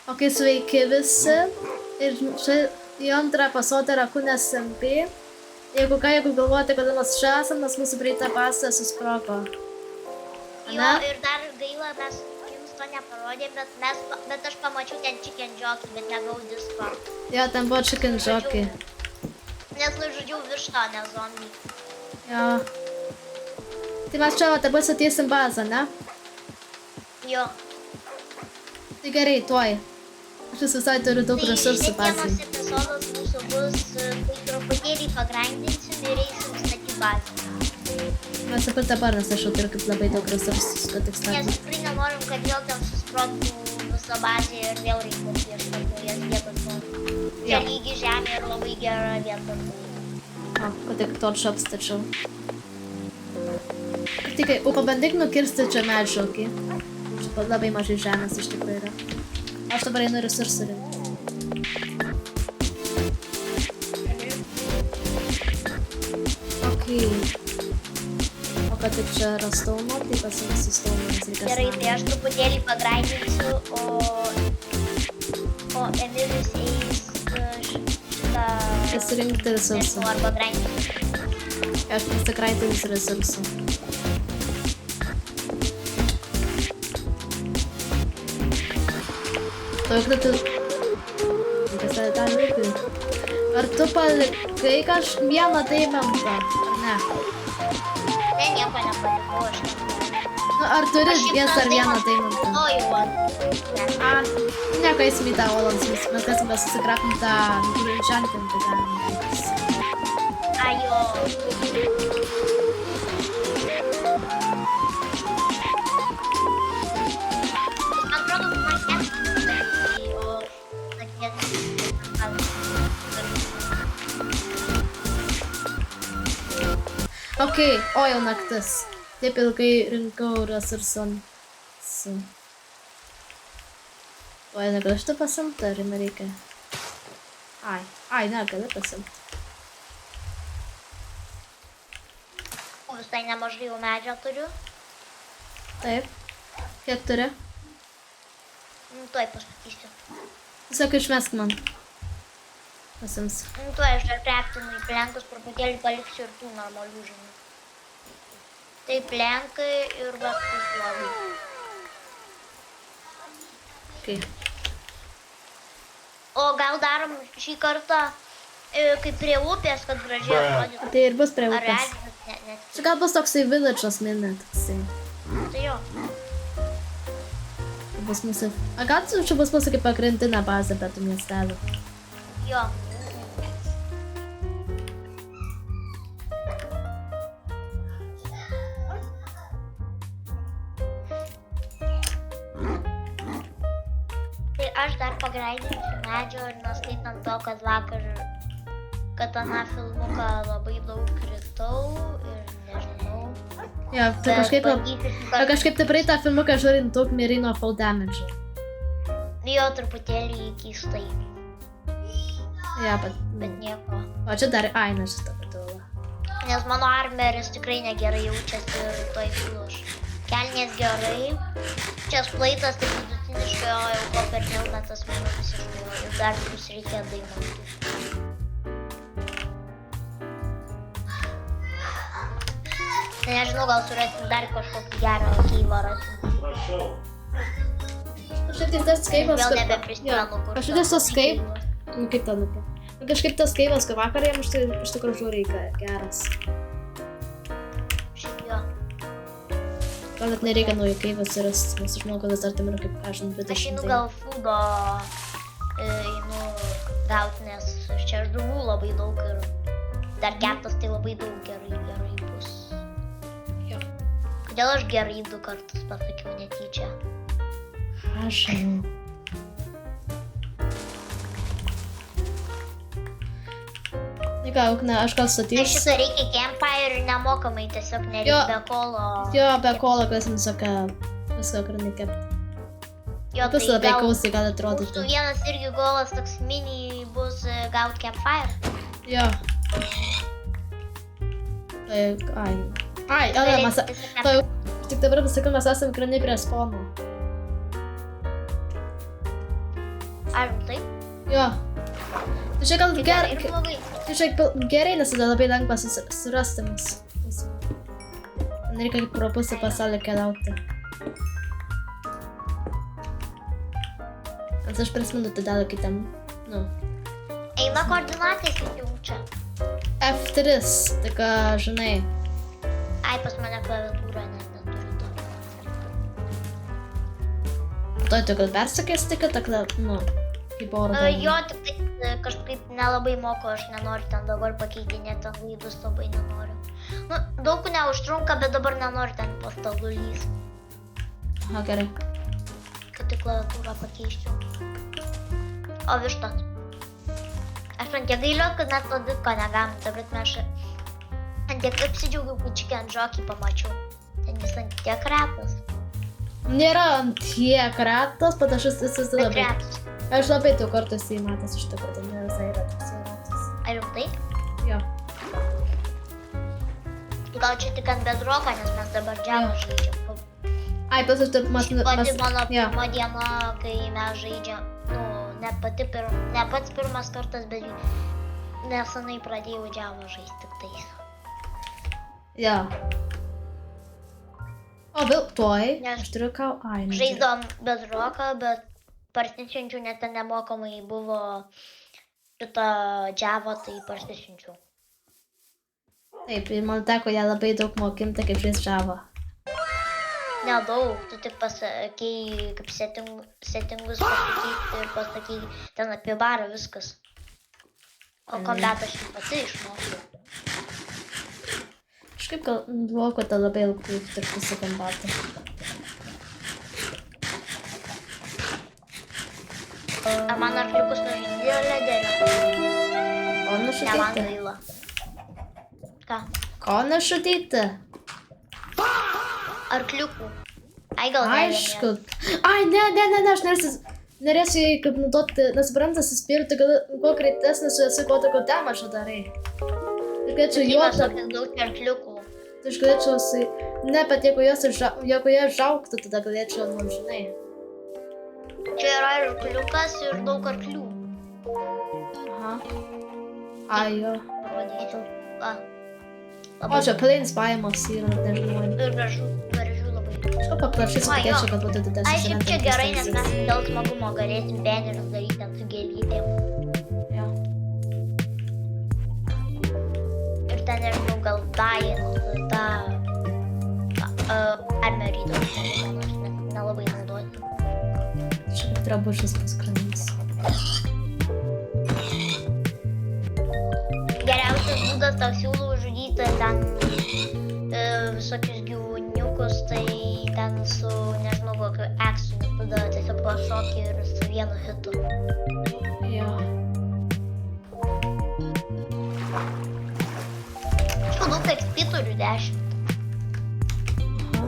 Ok, sveiki visi. Ir čia į antrą pasotę Rakūnės MP. Jeigu galvojate, kad mes čia esam, nes mūsų praeitą pasą susprogo. Jo, ir dar gaila, mes jums to neparodėm, bet aš pamačiau ten chicken jockey, bet negau disko. Jo, ten buvo chicken jockey. Nes nužudžiau vištą, ne zombį. Jo. Tai mes čia dabar statėsim bazą, ne? Jo. Tai gerai, tuoj. Aš visai turiu daug resursų bazai. Tai epizodas mūsų bus, kai truputėlį pagrindinsim ir eisim statyti bazę. Mes apie dabar, nes aš jau turiu kaip labai daug resursų, kad tik statyti. Nes tikrai nenorim, kad vėl ten susprogtų visa bazė ir vėl reikės ieškoti naujas vietos. Čia lygi žemė ir labai gera vieta. O, kad tik torčą apstačiau. Tik, pabandyk nukirsti čia medžių, okei? Čia labai mažai žemės iš tikrųjų yra. Aš dabar einu resursų rinkti. Okei. O kad tik čia yra stauno, tai pasimsiu stauno, nes reikia gerai, tai aš truputėlį pagrindinsiu, o Emilis eis šitą... pasirinkti resursų. Arba grindinti. Aš pasikraitinsiu resursų. Daug tu... Kas tai ten rūpi? Ar tu palikai vieną daimentą, ar ne? Ne, nieko nepalikau, aš nepalikau. Nu, ar turi ar vieną daimentą? O, jau. Nieko esmį tą valandą, mes galime susikrapim tą žantintą galima. Ajo. Okei, o jau naktis. Taip ilgai rinkau resursų. O, negaliu šitą pasimti, ar jame reikia? Ai, negaliu pasimti. Visai nemažai jau medžio turiu. Taip. Kiek turi? Tuoj pastatysiu. Tiesiog išmesk man. Pasims. Tuoj aš dar prektinu į plenkus, truputėlį paliksiu ir tų normalių žinių. Tai plenkai ir vaktus labai. Okay. O gal darom šį kartą kaip prie upės, kad gražiai atrodytų. Tai ir bus prie upės. Ne. Čia gal bus toksai village'os minė, toksai. Tai jo. Bus mūsų... A gal čia bus mūsų kaip pagrindinė bazė pietų miestelio? Jo. Tai aš dar pagrindinsiu medžio ir neskaitant to, kad vakar, kad aną filmuką labai daug kritau ir nežinau. Jo, tai kažkaip tai praeitą filmuką žiūrint daug mirai nuo fall damage. Jo, truputėlį keistai. Jo, bet nieko. O čia dar ainas šitą patulą. Nes mano armeris tikrai negerai jaučiasi ir toj fluš. Kelnės gerai. Čia splaitas tik vidutiniškai, o jau ko per pilnatas mano visiškai. Ir dar plus reikia dainuoti. Nežinau, gal surasim dar kažkokį gerą keivą rasim. Kažkaip tas keivas... Vėl nebeprisimenu, kur... Kažkaip tas keivas... Kaip ten apie? Kažkaip tas keivas, kai vakar jam iš tikrųjų žiūrėjo geras. Šiaip jo. Gal net nereikia naujo keivas surasti, nes aš manau, kad vis dar tam yra kaip, aš 20. Aš einu gal foodo gauti, nes čia aš žuvų labai daug ir dar keptas tai labai daug gerai bus. Jo. Kodėl aš gerai 2 kartus pasakiau netyčia? Aš žinau. Gal, ne, aš gal statysiu. Šitą reikia campfire ir nemokamai, tiesiog nereikia be kolo. Jo, be kolo, kas viską graniai kepti. Jo, tai labai kausiai gali atrodyti. Mūsų vienas irgi golas toks mini bus gaut campfire. Jo. Tai, mes... Tik dabar pasakiau, mes esame graniai prie spawno. Ar rimtai? Jo. Tai čia gal Tai gerai, ir blogai. tai čia gerai, nes tada labai lengva surasti mus. Nereikia pro pusę pasaulio keliauti. Nes aš prisimenu tada kitam, nu, Eina koordinatės įjungčia. F3, tik, žinai, Ai, pas mane klaviatūra neturi to. to tik persakės, tik, nu, kaip oro. Jo, tik tai kažkaip nelabai moku, aš nenoriu ten dabar pakeitinėti laidus, labai nenoriu. Nu, daug neužtrunka, bet dabar nenoriu ten po stalu lys, Aha, gerai. kad tik klaviatūrą pakeičiau. O vištos. Aš man tiek gailiu, kad net to disko negalim, ta prasme aš ant tiek apsidžiaugiau, kad Chicken Jockey pamačiau. Ten jis ant tiek retas. Nėra ant tiek retas, bet aš esu Bet labai. retas. Aš labai daug kartų esu įmatęs iš tikrųjų, tai ne visai yra toks retas. Ar rimtai? Jo. Gal čia tik ant bedroko, nes mes dabar džiavą žaidžiam. Ai, pas aš taip Pati mano jo. pirma diena, kai mes žaidžiam, nu, ne pats pirmas kartas, bet nesenai pradėjau džiavą žaisti tik tais. Jo. O, vėl tuoj. Nes Aš turiu ką. Ai, ne. Žaidom bedroką, bet parsisinčiau, net ten nemokamai buvo šitą džiavą, tai parsisinčiau. Taip, ir man teko ją labai daug mokinti, kaip žais Java. Nedaug, tu tik pasakei, kaip settingus pasakyti ir pasakei ten apie barą viskas. O kombatą aš jau pati išmokau. Kažkaip gal buvo, kad tai labai ilgai turėtų su kombatą. Ar man arkliukus nužydėjo lederio? Ko Ne man nušutyti? gaila. Ką? Ko nušutyti? Arkliukų. Ai gal Aišku. Ai, ne, aš norėsiu jį kaip naudoti, nesuprantas įspirti, kuo greitesnis esi, kuo tokio damažo darai. Ir galėčiau Juodas juodą, tokius daug arkliukų. tai aš galėčiau su... Ne, bet jeigu jie žauktų, tada galėčiau, nu, žinai. Čia yra ir arkliukas ir daug arklių. Aha. Ai, jo. Parodysiu. Va. O, čia plains pajamos yra, net nežinau. Ir gražu labai. Aš paprašysiu, Ai, jo. tikėčiau, kad būtų didesnis. Ai, šiaip čia eventas gerai, nes mes distancijas. dėl smagumo galėsim benerius daryti ant su gėlytėm. Jo. Ir ten nežinau, gal tą armerydą, nors nelabai naudoti. Čia kaip drabužis paskranys. Geriausias būdas tau siūlau žudyti ten visokius gyvūniukus, tai ten su, nežinau, kokiu eksu, tada tiesiog pašokį ir su vienu hitu. Jo. Aš manau, kad XP turiu 10. Aha.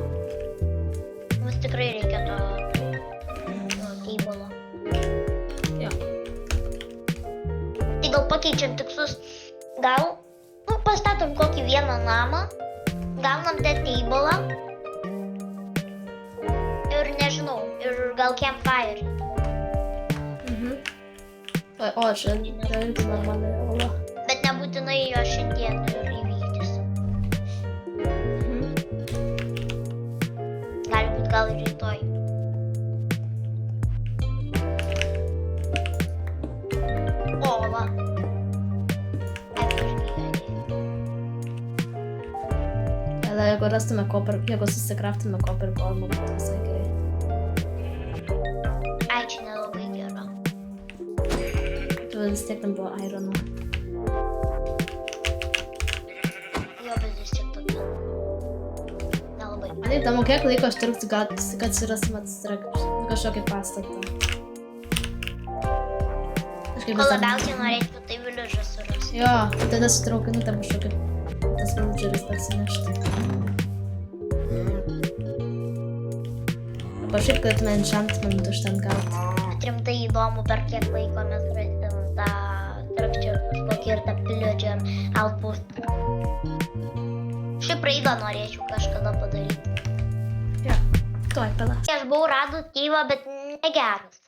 Mums tikrai reikia to teibolo. Jo. Tai gal pakeičiam tikslus, gal pastatom kokį vieną namą, gaunam tą teibolą ir nežinau, ir gal campfire. Mhm. O, čia irgi normaliai ola. Bet nebūtinai jo šiandien ir įvykdysim. Mhm. Gali būt gal ir rytoj. O, va. Ai, Tada, jeigu rastume copper, jeigu susikraftume copper golmą, būtų visai gerai. ai, čia nelabai gera. Tu vis tiek ten buvo irono. Jo, bet vis tiek tokia. Nelabai. Man įdomu, kiek laiko aš turėsiu, kad surasime kažkokį pastatą. Kažkaip Ko vis dar- labiausiai norėčiau, tai village'ą surasti. Jo, tai tada su traukiniu tam kažkokį tas villageris parsinešti. Arba šiaip galėtume enchantment iš ten gauti. Bet rimtai įdomu, per kiek laiko mes rasim tą structure kažkokį ir tą pillager outpost. Šiaip raidą norėčiau kažkada padaryti. Jo, tuoj palas. Aš buvau radus keivą, bet negeras.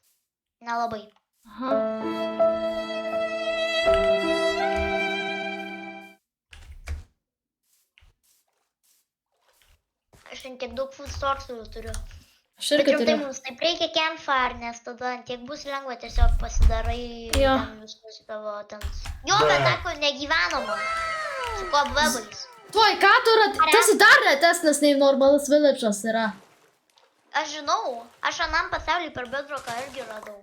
Nelabai. Aha. Aš ten tiek daug food source'ų turiu. Aš Bet irgi rimtai turiu. mums taip reikia campfire, nes tada tiek bus lengva tiesiog pasidarai Jo. ten visus tavo ten. Jo, bet tako negyvenama. Su kobvebais. Tuoj, ką tu radai? Tas dar retesnis nei normalus village'as yra. Aš žinau, aš anam pasauliui per bedroką irgi radau.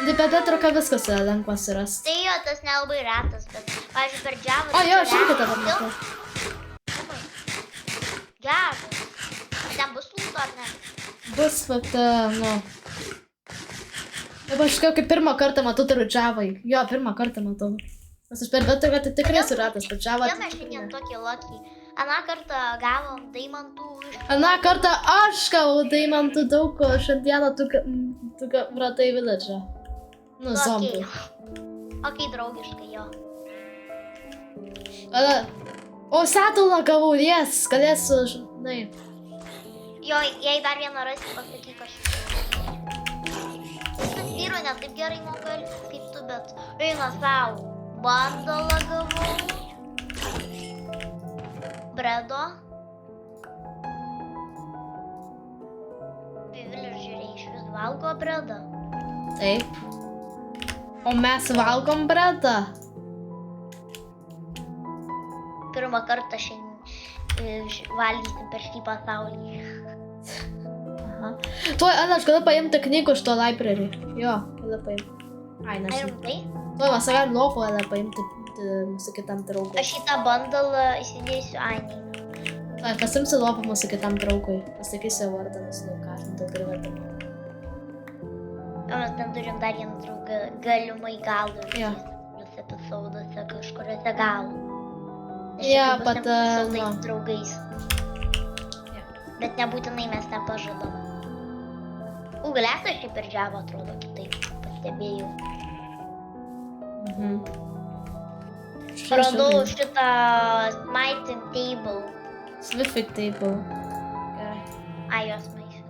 Tai be Bedrocko viskas yra lengva surasti. Tai jo, tas nelabai retas, bet, pavyzdžiui, per Java... O jo, aš irgi dabar matau. Geras. Ten bus lūto, ar ne? Bus, bet, nu... Dabar aš kaip pirmą kartą matau turiu Javai. Jo, pirmą kartą matau. Nes aš per Bedrocką tai tikrai esu retas, bet Java... Jie mes šiandien tokie lucky. Aną kartą gavom daimantų iš... Aną kartą aš gavau daimantų daug, o šiandieną tu radai village'ą. Nu, zombių. Ok, draugiškai, jo. O, setulą gavau, jes, galėsiu, žinai. Jo, jei dar vieną rasi, pasakyk aš. Tas vyro ne taip gerai moka elgtis kaip tu, bet eina savo. Bandalą gavau. Bredo. Villageriai iš vis valgo bredą. Taip. O mes valgom bredą. Pirmą kartą šiandien valgysim per šį pasaulį. Aha. Tuoj, Ana, aš galiu paimti knygų iš to library. Jo, galiu paimti. Ai, Ar nežinau. rimtai? Tuoj, mes galim lopoje paimti mūsų kitam draugui. Aš šitą bandalą įsidėsiu Ainai. Tuoj, pasimsiu lopą mūsų kitam draugui. Pasakysiu vardą, nes nu ką, aš tai privedama. O mes ten turim dar vieną draugą, galimai galų. Jo. Vis epizoduose kažkuriuose galų. Jo, bet, Su nu. draugais. Jo. Bet nebūtinai mes nepažadam. Uglės aš šiaip ir Java atrodo kitaip, pastebėjau. Mhm. Radau šitą smiting table. Smithing table. Gerai. Ai, jos maišė.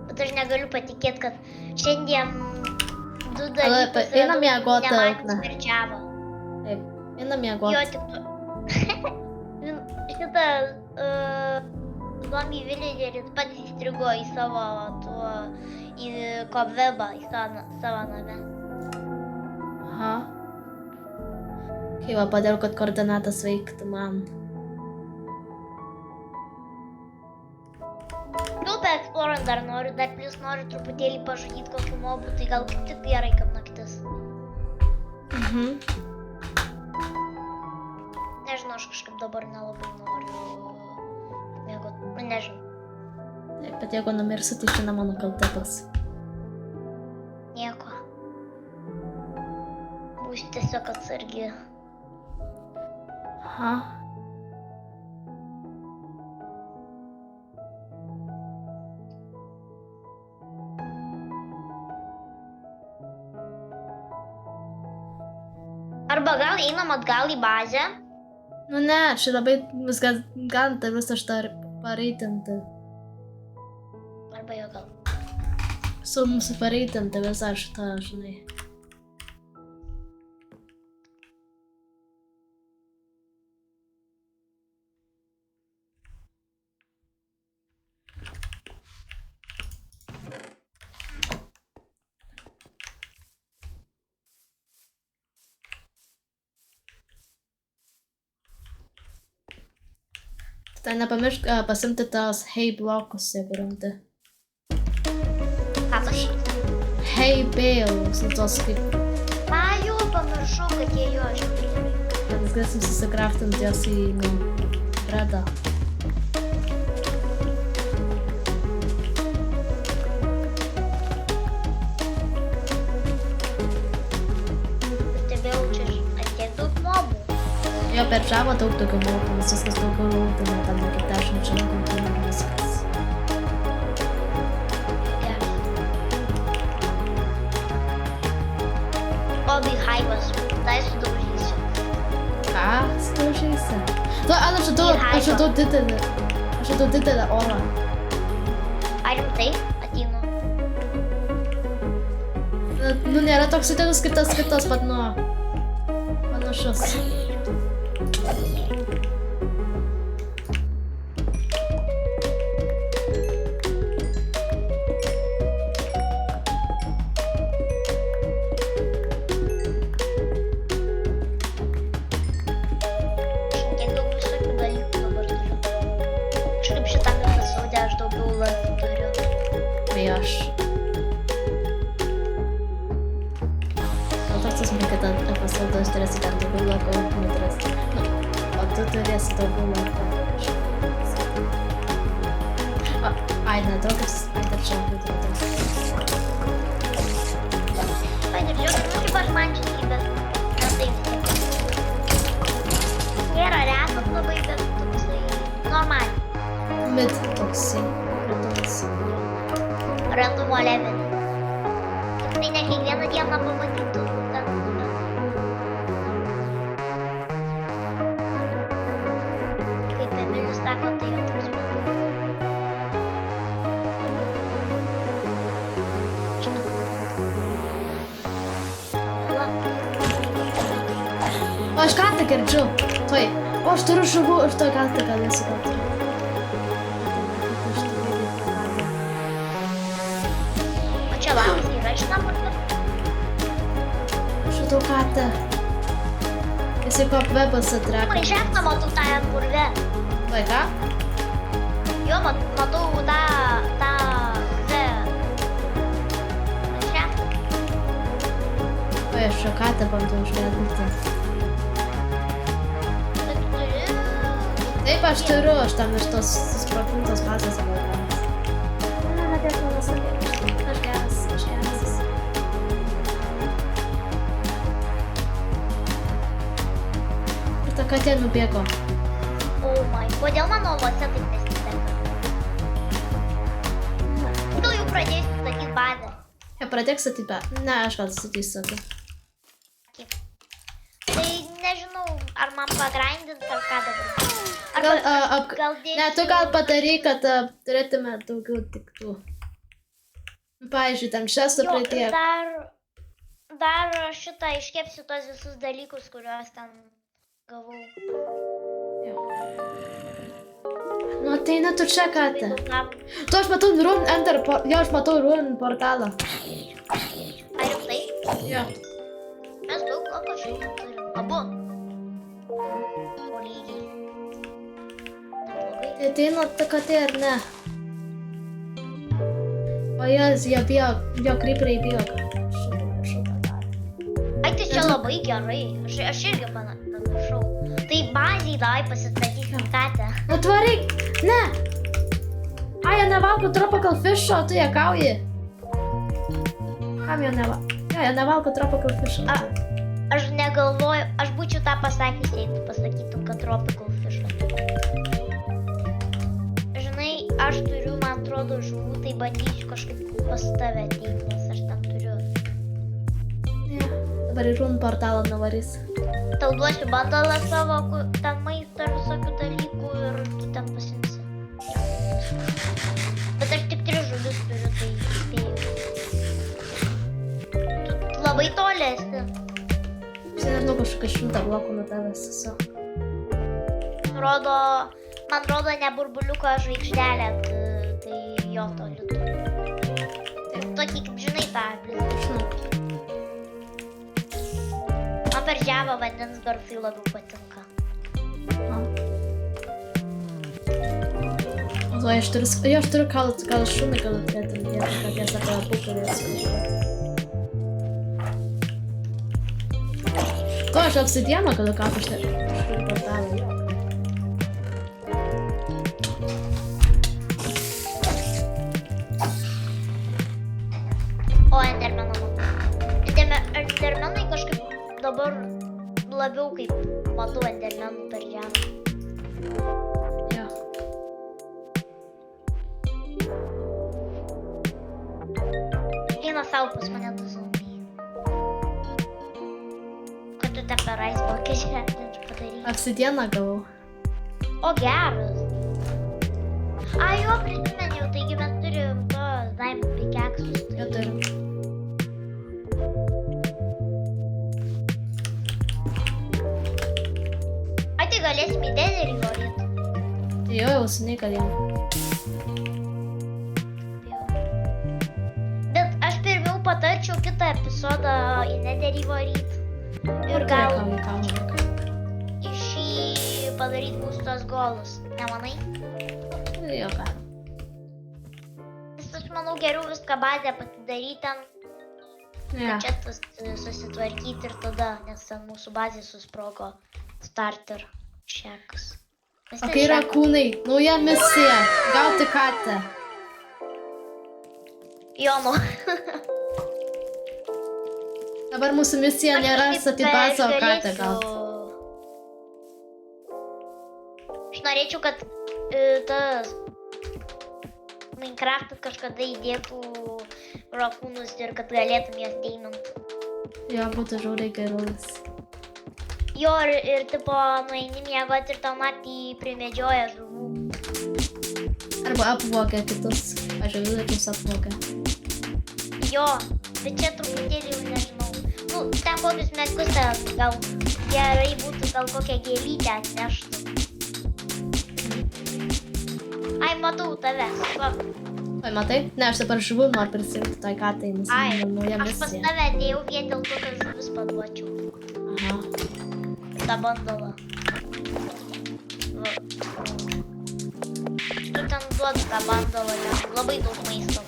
Bet aš negaliu patikėti, kad šiandien du dalykus einam miegoti, nematys Ugne. per Java. Taip, einam Jo, miegoti. tik tu. Šitą zombie villageris pats įstrigo į savo tuo, į kobvebą, į savo name. Aha. Kai va padariau, kad koordinatas veiktų man. Nu, be explorant dar noriu, dar plus noriu truputėlį pažudyti kokių mobų, tai gal kaip tik gerai, kad naktis. Mhm. Nežinau, aš kažkaip dabar nelabai noriu mėgot, nu nežinau, Taip, bet jeigu numirsiu, tai šiandien mano kalta bus. nieko. Būsiu tiesiog atsargi. Aha. Arba gal einam atgal į bazę? Nu ne, čia labai viskas ganta visą šitą pareitinti. Arba jo gal. Su mūsų pareitinti visą šitą, žinai. Tai nepamiršk pasimti tos hay blokus, jeigu randi. Ką pašyti? Hay bales, nu tos kaip... Jau pamiršau, kad jie jo aš turiu. Mes galėsim susikraftinti jos į bredą. Pastebėjau čia atiek daug mobų. Jo, per Java daug daugiau mokų, nes viskas daugiau rūpina, ten iki 10 žinokų ir viskas. Gerai. O beehive'as, tai sudaužysiu. Ką? Staužysi? Tu, Ana, aš radau didelį orą. Ar rimtai ateinu? Nu, nėra toks sutėkus kaip tas pat nuo panašus. Kiek daug visokių dalykų dabar turiu. Kažkaip šitam epizode aš daugiau laiko turiu. Tai aš. O toks esmė, kad epizodas turėsi dar daugiau laiko atrasti. O tu turėsi daugiau laiko. Ai, nedaug, ai, dar čia būtų atrasti. Ai, ir žiūrėk, nu kaip aš man čia bet ne taip tiek. Nėra retas labai, bet toksai normaliai. Mid toksai. Randumo levelį. Tai ne kiekvieną dieną pamatytų ten. Kaip Emilis sako, tai jau toks būtų. O aš ką tik girdžiu. Tuoj. O aš turiu žuvų, aš to ką tik galėsiu gauti. O čia labas yra iš namų. Šitau katę. Jisai kopvebas atreka. Man išėkna matau tą purvę. Vaiką? Jo, matau tą išėkna. Oi, aš šią katę bandau išvedinti. Bet tu turi... Taip, aš turiu, aš tam iš tos susprogdintos bazės availams. Nebėk mano sakė. Aš geras. Ir ta katė nubėgo. Oh my, kodėl mano lose taip nesiseka? Gal jau pradėsiu statyti bazę? Pradėk statyti. Ne, aš gal statysiu tada. Tai nežinau, ar man pagrindint ar ką dabar. Ne, tu gal padaryk, kad turėtume daugiau tiktų. Pavyzdžiui, ten šesto pridėk. Dar šitą iškepsiu tos visus dalykus, kuriuos ten gavau. Nu, ateina tu čia, katė. Tu, aš matau rune portalą. Ar rimtai? Jo. Mes daug lako šiandien turim. Abu. O lygiai. Neblogai. Tai ateina ta katė ar ne? O jie bijo, jo kryperiai bijo. Šitą darė. Ai, tai čia labai gerai. Aš irgi pamiršau. Tai bazį davai pasistatysim katę. Nu, tvaryk. Ne. Ai, jie nevalgo tropical fish, o tu jie kauji. Kam jie nevalgo? Jo, jie nevalgo tropical fish. Aš negalvoju, aš būčiau tą pasakęs, jei tu pasakytum, kad tropical fish. Žinai, aš turiu, man atrodo, žuvų, tai bandysiu kažkaip pas tave ateiti, nes aš ten turiu. Dabar į rune portalą nuvarys. Tau duosiu bandalą savo, ten maisto ir visokių dalykų ir tu ten pasimsi. Bet aš tik 3 žuvis turiu, tai spėjau. Tu labai toli esi. Aš nežinau, kažkokia 100 blokų nuo tavęs esu. Man rodo ne burbuliuko žvaigždelė, tai jo toli turi. Tai tokį, kaip žinai, tą blizgį. Man per žemą vandens garsai labiau patinka. O aš turiu gal šunį, gal turėtum vietą, kad jas apie pukurės važiuoti. To aš obsidianą galiu kapą kažkurį portalą. O, endermeną matau. Endermenai kažkaip dabar labiau kaip matau endermenų per žemę. Jo. Eina savo pas mane 2 zombiai. Kad tu te per aisblokę žemę padaryk. Obsidianą gavau. O, geras. Ai, jo, prisimeniau, taigi mes turim jau seniai, kad jau. Bet aš pirmiau patarčiau kitą epizodą į nederį varyt. Ir gal iš jį padaryt mūsų tos golus. Nemanai? Jo, ką. Nes aš manau geriau viską bazę pasidaryti ten. Ja. Čia susitvarkyti ir tada, nes ten mūsų bazė susprogo starter šekas. O kai yra kūnai, nauja misija, gauti katę. Jono. Dabar mūsų misija nėra statyti bazę, o katę gauti. Aš norėčiau, kad tas Minecraftas kažkada įdėtų rakūnus ir kad galėtum jas deiminti. Jo, būtų žiauriai gerulis. Jo, ir tipo, nueini miegoti ir tau naktį primedžioja žuvų. Arba apvogia kitus. Aš jau kitus apvogia. Jo, bet čia truputėlį jau nežinau. Nu, ten kokius mekus gal gerai būtų, gal kokią gėlytę atneštų. Ai, matau tave. Va. Oi, matai? Ne, aš dabar žuvų noriu prisimti tai katai, nes Ai, nauja aš pas misija. tave atėjau vien dėl to, kad žuvis paduočiau. Aha. tą bandalą. Va. Tu ten duodu tą bandalą, ten labai daug maisto.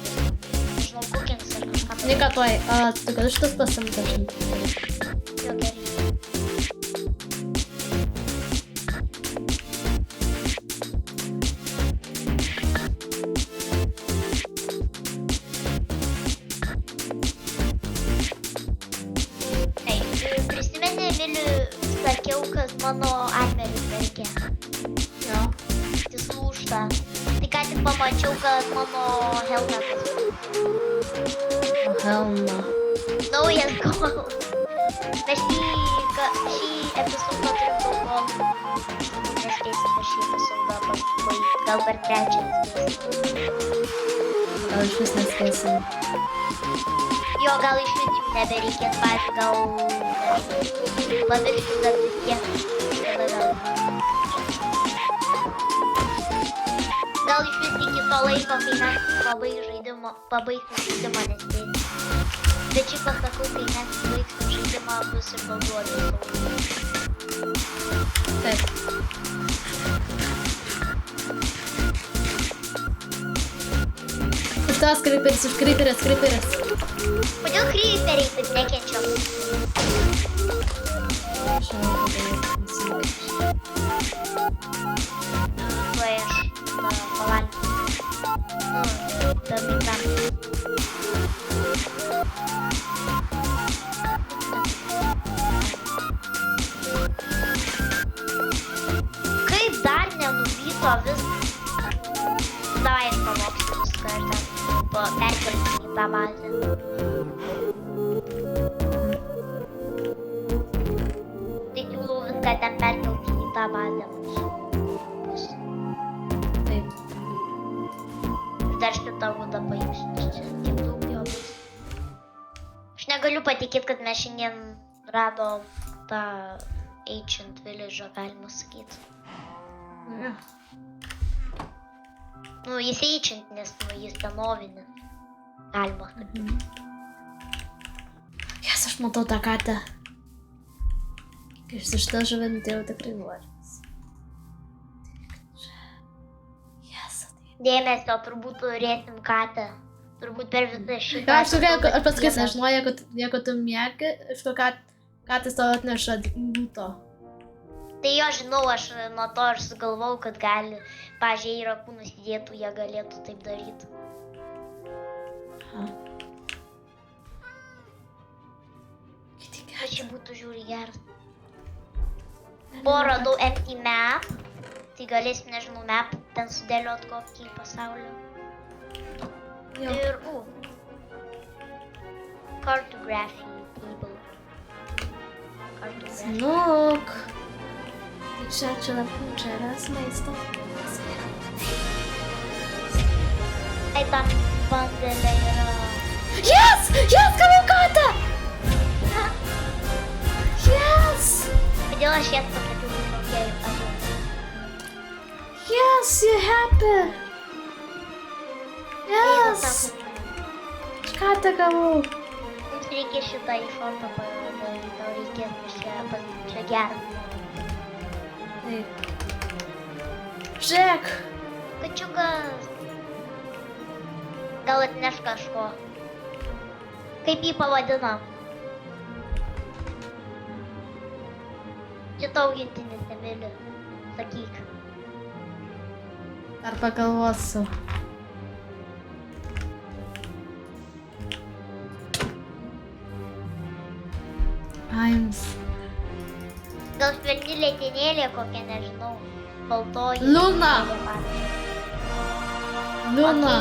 Žinau, kukins ar kažką. Nika, tuoj, tu gali šitas pasimti, aš Jo, gerai. Prisimeni, Emiliu, sakiau, kad mano armeris verkia. Jo. Jis lūžta. Tai ką tik pamačiau, kad mano helmetas. Helma. Naujas golas. Mes šį epizodą turim daug golų. Nespėsim per šį epizodą pabaigti. Gal per trečią nespėsim. Gal iš vis nespėsim. Jo, gal iš vis jų nebereikės, pavyzdžiui, gal pamirškim, bet vis tiek. Tada gal iš vis iki to laiko, kai mes pabaigsim žaidimą nespėsim. Bet šiaip pasakau, kai mes baigsim žaidimą, bus ir daugiau. Taip. Iš tavas kryperis, iš kryperis. Kodėl kryperiai taip nekenčia? Tuoj aš pavalgysiu. Dabar tam. Kaip dar nenuvyto vis? Davai aš pavoksiu viską ir ten perkelsim į tą bazę. Tai siūlau viską ten perkelti į tą bazę mūsų. Taip. Ir dar šitą rudą paimsiu, čia tiek daug jo bus. Aš negaliu patikėti, kad mes šiandien radom tą Ancient Village, galima sakyti. Ja. Nu, jis Ancient, nes jis senovinis. Galima sakyti. Jas, aš matau tą katę. Kai iš šitą žuvį nutėjau tikrai nuoris. Dėmesio, turbūt turėsim katę. Turbūt per visą šitą. Ja, aš pasakysiu, aš žinau, jeigu tu miegi, iš to katės tau atneša būto. Tai jo, žinau, aš nuo to ir sugalvau, kad gali, pažiūrėjai, jei rakūnus įdėtų, jie galėtų taip daryti. Aha. Čia būtų žiūri geras. O, radau empty map. Tai galėsim, nežinau, map ten sudėliot kokį pasaulį. Jo. Ir, cartography table. Cartography. Sinuk. Tai čia ras maisto. Ai, tam bandelė yra. Yes! Yes, gavau katę! Yes! Kodėl aš jas pasakiau kokiai abu? Yes, you happy. Yes. Ką te gavau? Mums reikia šitą į šortą padaryti, tau reikės čia gerą. Taip. Žiūrėk. Kačiukas. Gal atneš kažko. Kaip jį pavadinam? Čia tau augintinis nemyli. Sakyk. Ar pagalvosiu. Paims. Gal švelni lėtinėlė kokia, nežinau. Baltoji. Luna. Luna.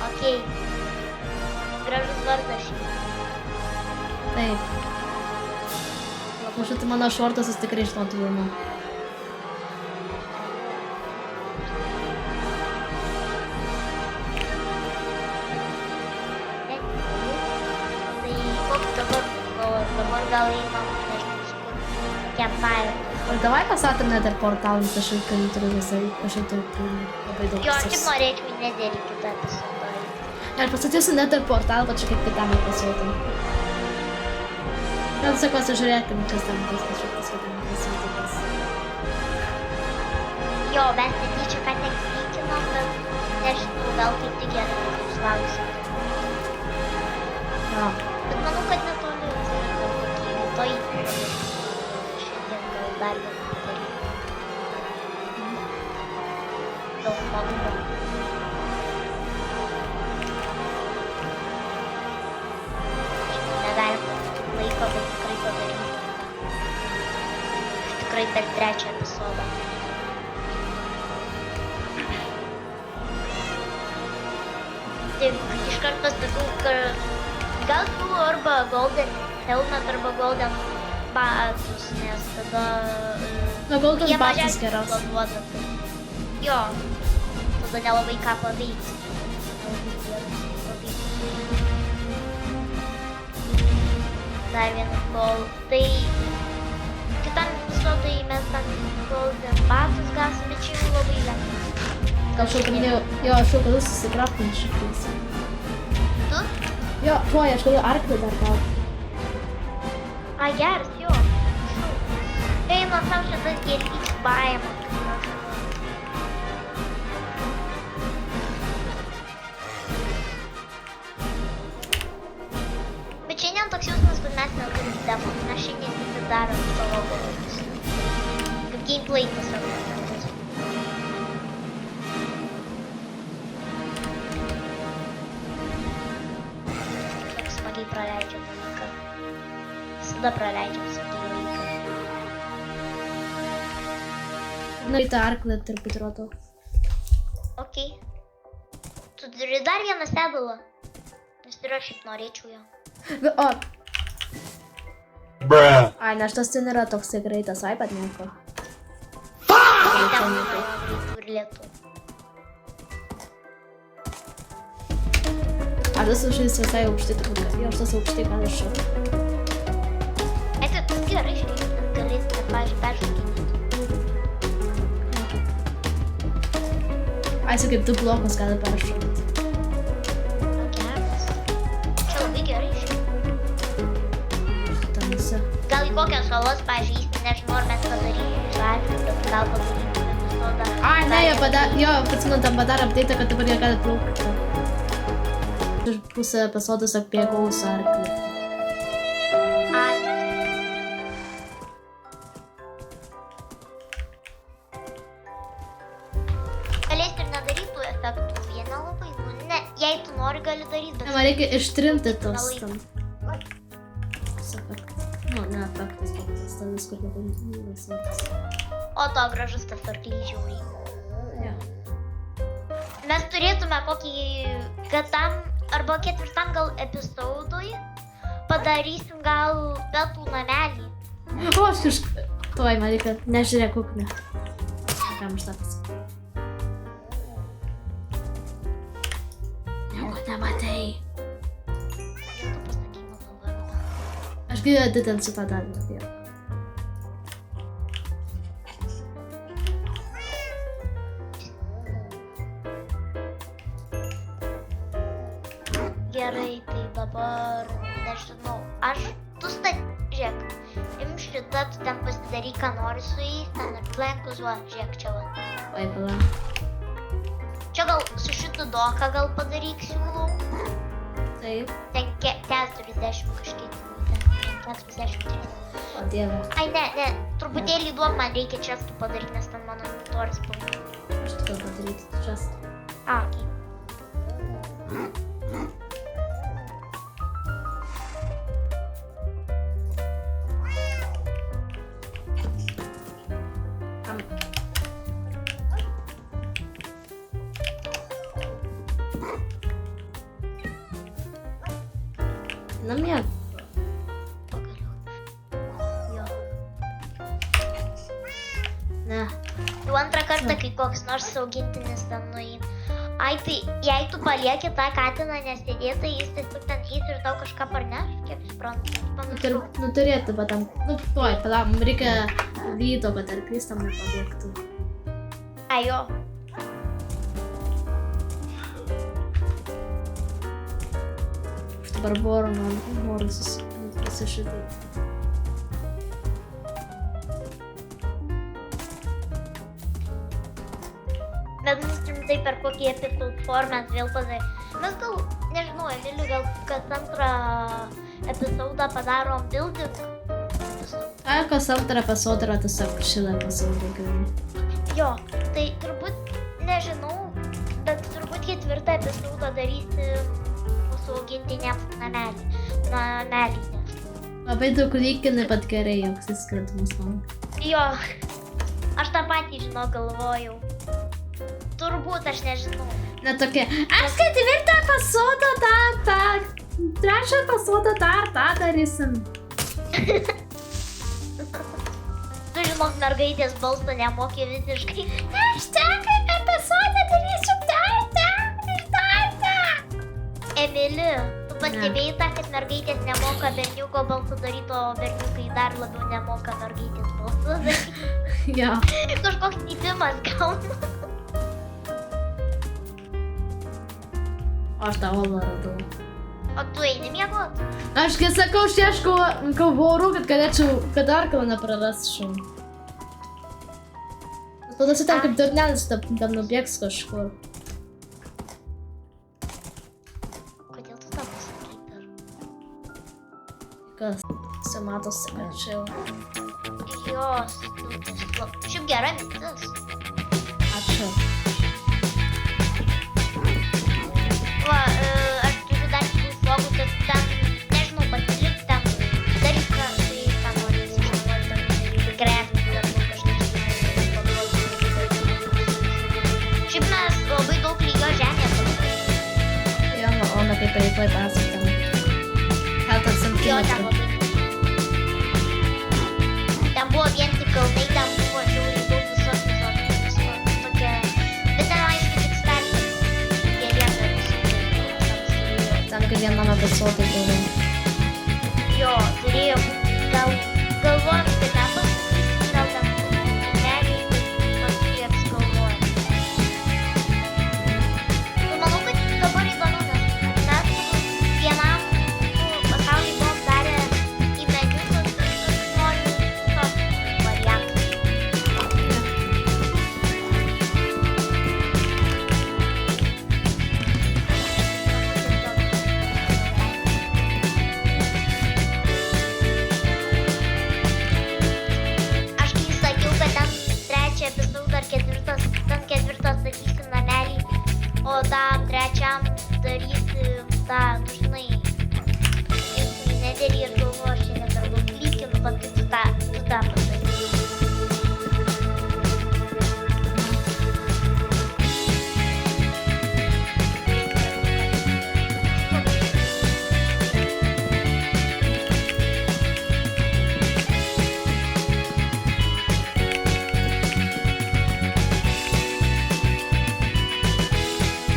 Okei. Gražus vardas šį. Taip. Prašau, tai mano šortas jis tikrai žinotų Luna. Dabar gal einam, nežinau, kur campfire. Ir davai pastatėm net ir portalų, aš jau kai turiu visai, aš jau turiu labai daug. Jo, aš tik norėčiau į nedėlį kitą epizodą. Ir pastatysiu net ir portalą, bet čia kaip kitam episodui. Gal tiesiog pasižiūrėkim, kas tam bus, kažkokias kitam epizodas. Jo, mes netyčia ką neįtikinom, bet nežinau, gal kaip tik gerai išlausim. Jo. Bet manau, kad netoli gal kokį rytoj šiandien gal dar vieną padaryti. Gal smagumo. Negalim patikti laiko, bet tikrai padarysim. Tikrai per trečią epizodą. Tai iš karto sakau, kad gal siūlau arba Golden Helmet arba Golden Batus, nes tada... Na, Golden jie Batus mažesnį geras. planuoda, tai... Jo, tada nelabai ką paveikti. Dar vienas Gold... Tai... Kitam episodui mes tam Golden Batus gausim, bet čia jau labai lengva. Aš jau pradėjau, jo, aš jau galiu susikraptinti šitais. Tu? Jo, tuoj, aš galiu arklį dar gauti. A, geras, jo. Eina savo šitas gėlyčių baimą. Bet šiandien toks jausmas, kad mes neturim temų. Mes šiandien visi darom savo galvus. Kaip gameplay tiesiog nebus. Smagiai praleidžiam laiką. Visada praleidžiam smagiai laiką. Na, į tą arklį truputį rodau. Okei. Tu turi dar vieną sedulą. Nes ir aš šiaip norėčiau jo. O, Bruh. ai, ne, šitas ten yra toksai greitas, ai, bet nieko. Tai ten būna greitų ir lėtų. Ar tas užais visai aukštai turbūt, jo, šitas aukštai gal iš šau. Ai, tai tas gerai, žiūrėk, net galėsi, net, pavyzdžiui, peršokinėti. Ai, kaip du blokus gali peršokti. Geras. Čia labai gerai, žiūrėk. Tamsi. Gal į kokias salas, pavyzdžiui, nežinau, ar mes padarysime žalį, bet gal padarysime epizodą. Ai, ne, jie padarė, jo, prisimenu, tam padarė update, kad dabar jie gali plaukti. Ir pusę epizodo tiesiog bėgau su arkliu. Ai. Galėsi ir nedaryti tų efektų, jie nelabai, nu, ne, jei tu nori, gali daryti, bet... Ne, man reikia ištrinti tos tam. Nu, ne efektas, bet tas tam vis, kur labai svarbus. O to gražus tas arklys žiauriai. Jo. Mes turėtume kokį, kad tam, arba ketvirtam gal epizodui padarysim gal petų namelį. O, aš kažkaip... Tuoj, man reikia, nežiūrėk kuknę. Kam štatas. Nieko nematai. Tu pasakyk mano vardą. Aš galiu didinti tą dalį. Gerai, tai dabar, nežinau, žiūrėk, imk šitą, tu ten pasidaryk, ką nori su jais, ten ir plenkus, va, žiūrėk, čia va. Oi, pala. Čia gal su šitu doką gal padaryk, siūlau. Taip. Ten 40 kažkiek, ten 43. O dieve. Ai, ne, truputėlį duok, man reikia čestų padaryti, nes ten mano inventoris pavadė. Aš tik padaryti čestą. Okei. Namie. Pagaliau. Jo. Ne. Jau antrą kartą, kai koks nors augintinis ten nueina. Ai, tai jei tu palieki tą katiną nesėdėti, tai jis tiesiog ten eis ir tau kažką parneš, kiek suprantu. Turėtų, bet tam, oi, pala, mums reikia vyto, kad arklys tam nepabėgtų. Ai, jo. Barborą noriu susišityti. Bet mes turim tai per kokį episode format vėl padaryti. Mes gal, nežinau, Emiliu, gal kas antrą epizodą padarom building epizodą. Ai, kas antrą epizodą tiesiog šitą epizodą gali. Jo, tai turbūt, nežinau, bet turbūt ketvirtą epizodą darysim mūsų augintiniams namelį. Labai daug lyginai, bet gerai, joks skirtumas man. Jo, aš tą patį žinau, galvojau. Turbūt, aš nežinau. Ne tokie, aš ketvirtą epizodą trečią epizodą tą darysim. Tu žinok, mergaitės balsą nemokė visiškai. Aš trečią epizodą darysiu tą. Emili, tu pastebėjai tą, kad mergaitės nemoka berniuko balsą daryti, o berniukai dar labiau nemoka mergaitės balsą daryti. Jo. Kažkoks typimas gauna. O aš tą olą radau. O tu eini miegot? Aš kai sakau, aš ieškau vorų, kad galėčiau, kad arklą neprarasčiau. Tada su ten kaip durnelis, ten nubėgs kažkur. Kodėl tu tą pasakei dar? Kas? Matosi, kad čia jau. Jos, šiaip gera mintis. Ačiū. Va, aš turiu dar kitų slogų, kad ten, nežinau, pasilikti ten, daryk ką, tai ką norės, aš noriu ten daryti, gręžti, ar kažkaip paduoti. Šiaip mes labai daug lygio žemės turime. Jo, o ne kaip reiklai pasakėm. Keltas Jo, ten centimetrų. labai daug. Ten buvo vien tik kalnai, ten buvo žiauriai daug visko, tokia, bet ten aišku tik startas. Ten kaip vienam epizodui buvo. Jo, turėjo galvojom, kad nepasakysim, gal ten kaimelį, paskui apsigalvojom. Nu, manau, kad dabar įdomu, nes mes vienam pasaulyje buvom darę į meniu, kad norim tokį variantą. Aš kai sakiau, kad ten trečią epizodą ar ketvirtas statysim namelį, o tam trečiam darysim tą, nu žinai, imsim į nederį ir galvoju, aš čia ne per daug lyginu, bet tu tą pasakysi.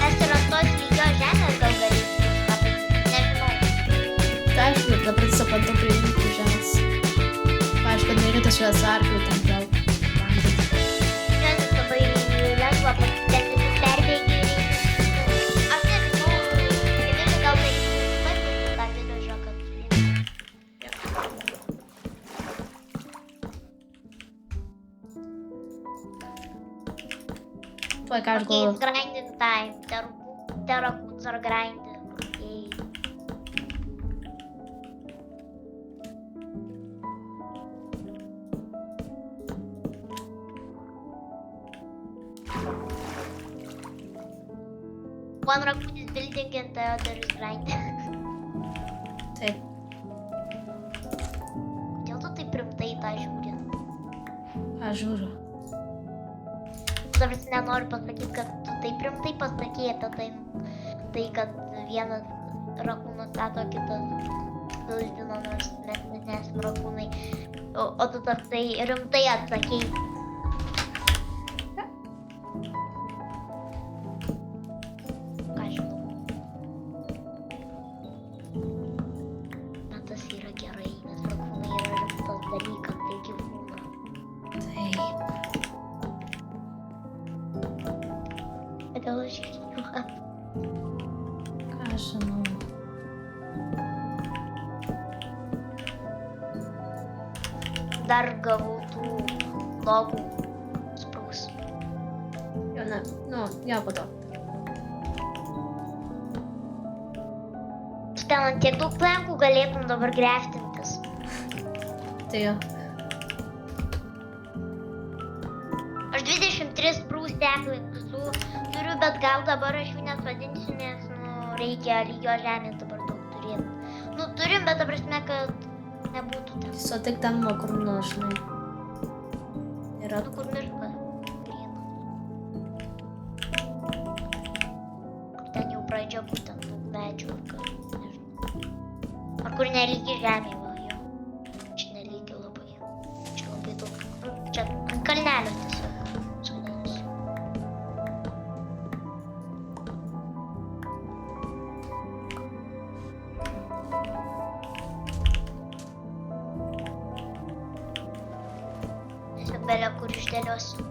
Esterantos lygio žemės gal darysim, nežinau. Tai aišku, dabar suprantu priimti žemės. Aišku, kad nereikia švies arklių ten gal. Nes labai lengva pasitekti, perbėgi. Aš nežinau, Emili gal daryti Oi, ką aš Okay, it's galvoju. grinding time. The raccoons are grinding. Okay. One raccoon is building and the other is grinding. Taip. Kodėl tu taip rimtai tą žiūri? Ką žiūriu? Dabar nenoriu pasakyti, kad tu taip rimtai pasakei apie tai, kad vienas rakūnas stato, kitas bildino, nors mes nesam rakūnai. O tu tai rimtai atsakei. Ką žinau. Bet tas yra gerai, nes rakūnai yra rimtas dalykas, tai gyvūna. Taip. Kodėl aš iškyla? Ką aš žinau. Dar gavau tų logų spraus. Jo, ne. Nu, jo, po to. Tu ten ant tiek daug plankų galėtum dabar greftintis. Tai jo. Aš 23 spraus teklų turiu, bet gal dabar aš jų nesvadinsiu, nes, reikia lygio žemės dabar daug turėti. Turim, bet ta prasme, kad nebūtų ten. Tiesiog tik ten, kur, žinai. Yra. Kur miškas grynas. Kur ten jau pradžia būtent daug medžių, ar ką, nežinau. Ar kur nelygi žemė, va, jo. Čia nelygi labai. Čia labai daug. Čia ant kalnelio tiesiog. Sudėsiu. Tiesiog belė kur išdėliosiu.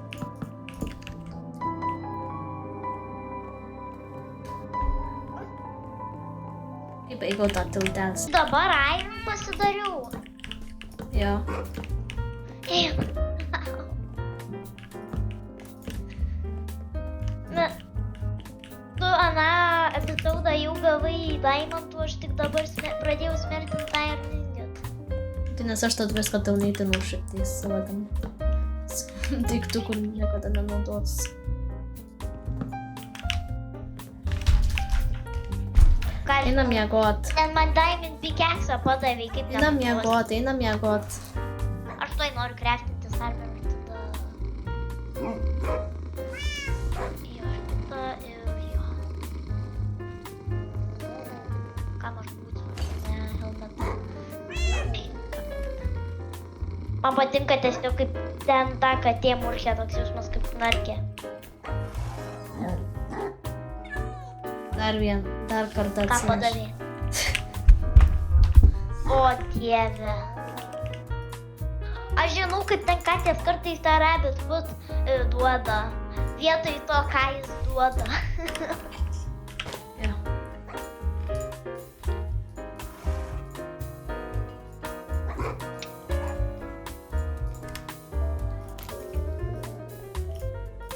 Kaip baigiau tą tiltelį. Dabar iron pasidariau. Jo. Na, tu aną epizodą jau gavai diamantų, aš tik dabar pradėjau smertinti tą ir ninjot. Tai nes aš tad viską tau neįtinau šiaip tais savo tam daiktų, kur niekada nenaudotas. Einam miegot. Ten man diamond pickaxe padavė, kaip Einam miegot, einam miegot. Aš tuoj noriu craftintis armorą tada. Jo, šitą ir jo. Kam aš būsiu? Ne, helmetą. Man patinka tiesiog kaip ten ta katė murkia, toks jausmas kaip narkė. Dar kartą Ką atsineš. padavė? O dieve. Aš žinau, kaip ten katės kartais tą rabbit foot duoda. Vietoj to, ką jis duoda. Jo.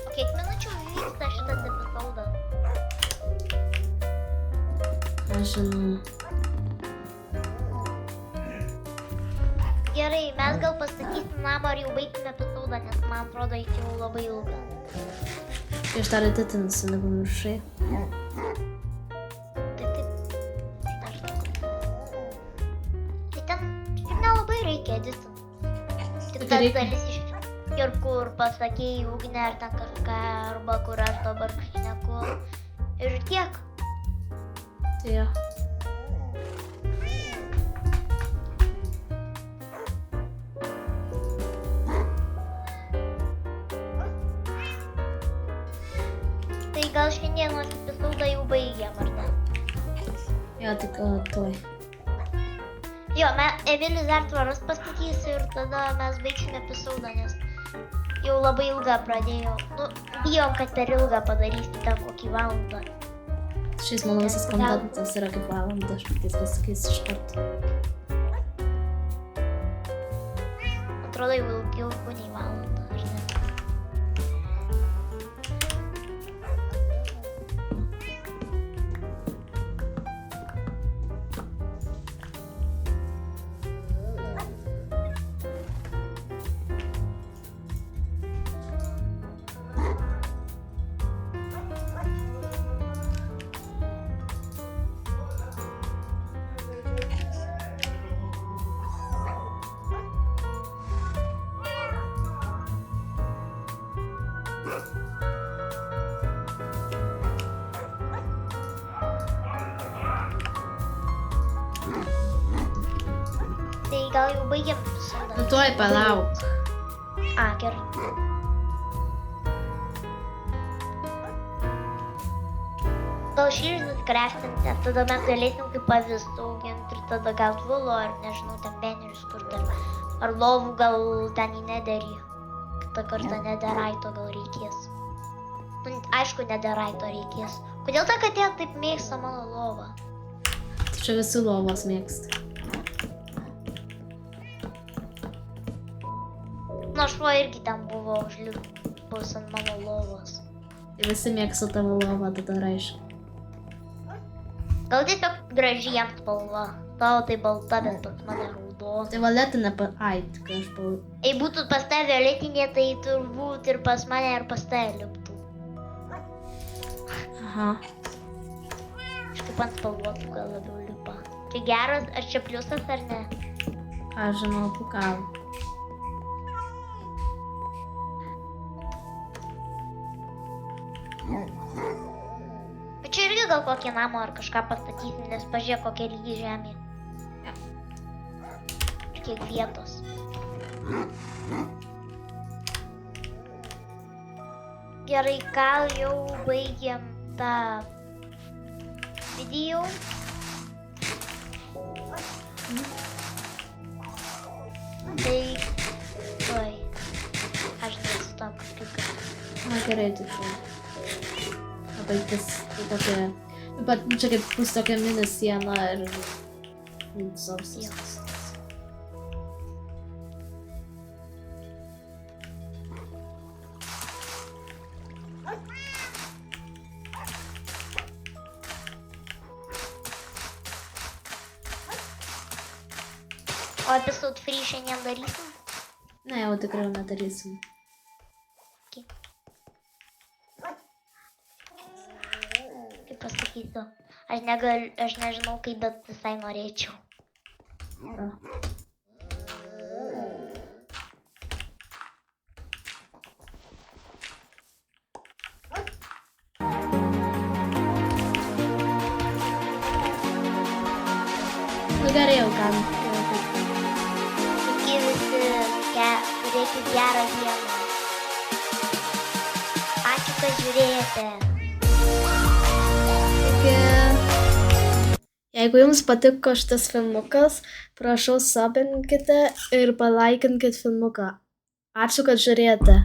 O kiek minučių vyksta šitas epizodas? Aš žinau. Gerai, mes gal pastatysim namą ar jau baigsim epizodą, nes man atrodo jis jau labai ilgas. Aš dar editinsiu, nepamiršai. Tai taip. Tai ten nelabai reikia editinti. Tik tas reikia. dalis iš ir kur pasakėjai ugnę ar ten kažką, arba kur aš dabar šneku. Ir tiek. Tai jo. Tai gal šiandienos epizodą jau baigiam, ar ne? Jo, tik tuoj. Jo, Emilis dar tvaras pastatys ir tada mes baigsim epizodą, nes jau labai ilgą pradėjau. Bijom, kad per ilgą padarysi ten kokį valandą. Šis mano visas kontentas yra kaip valanda, aš patys pasakys iš karto. Atrodo jau ilgiau nei valandą, ar ne? gal jau baigėm visą. Nu tuoj palauk. A, gerai. Gal šyždus kreštinti, nes tada mes galėsim kaip pavyzdį auginti ir tada gal tvilo, ar nežinau, ten benerius kur dar. Ar lovų gal ten į nederį. Kitą kartą nederaito gal reikės. Nu, aišku, nederaito reikės. Kodėl ta katė taip mėgsta mano lovą? Tai čia visi lovos mėgsta. Nu, šuo irgi ten buvo užlipus ant mano lovos. Tai visi mėgsta tavo lovą, tada reiškia. Gal tiesiog graži jam spalva. Tavo tai balta, bet pas mane raudona. Tai violetinė ai, tik aš buvau. Jei būtų pas tave violetinė, tai turbūt ir pas mane ir pas tave liptų. Aha. Kažkaip ant spalvotų gal labiau lipa. Čia geras, ar čia pliusas ar ne? Aš žinau, pukau. Bet čia irgi gal kokį namą ar kažką pastatysim, nes pažiūrėk kokia lygi žemė. Ir kiek vietos. Gerai, gal jau baigėm tą video. Tai... Oi. Aš nesutau kažkaip. Na gerai, tai čia. Baigtis tai tokia... Bet čia kaip bus tokia mini siena ir... Sausas. O episode free šiandien darysim? Ne, jau tikrai nedarysim. Kaip pasakysiu, aš nežinau kaip, bet visai norėčiau. Ja. Nu gerai jau gal. Iki visi turėkit gerą dieną. Ačiū, kad žiūrėjote. Jeigu jums patiko šitas filmukas, prašau subinkite ir palaikinkit filmuką. Ačiū, kad žiūrėjote.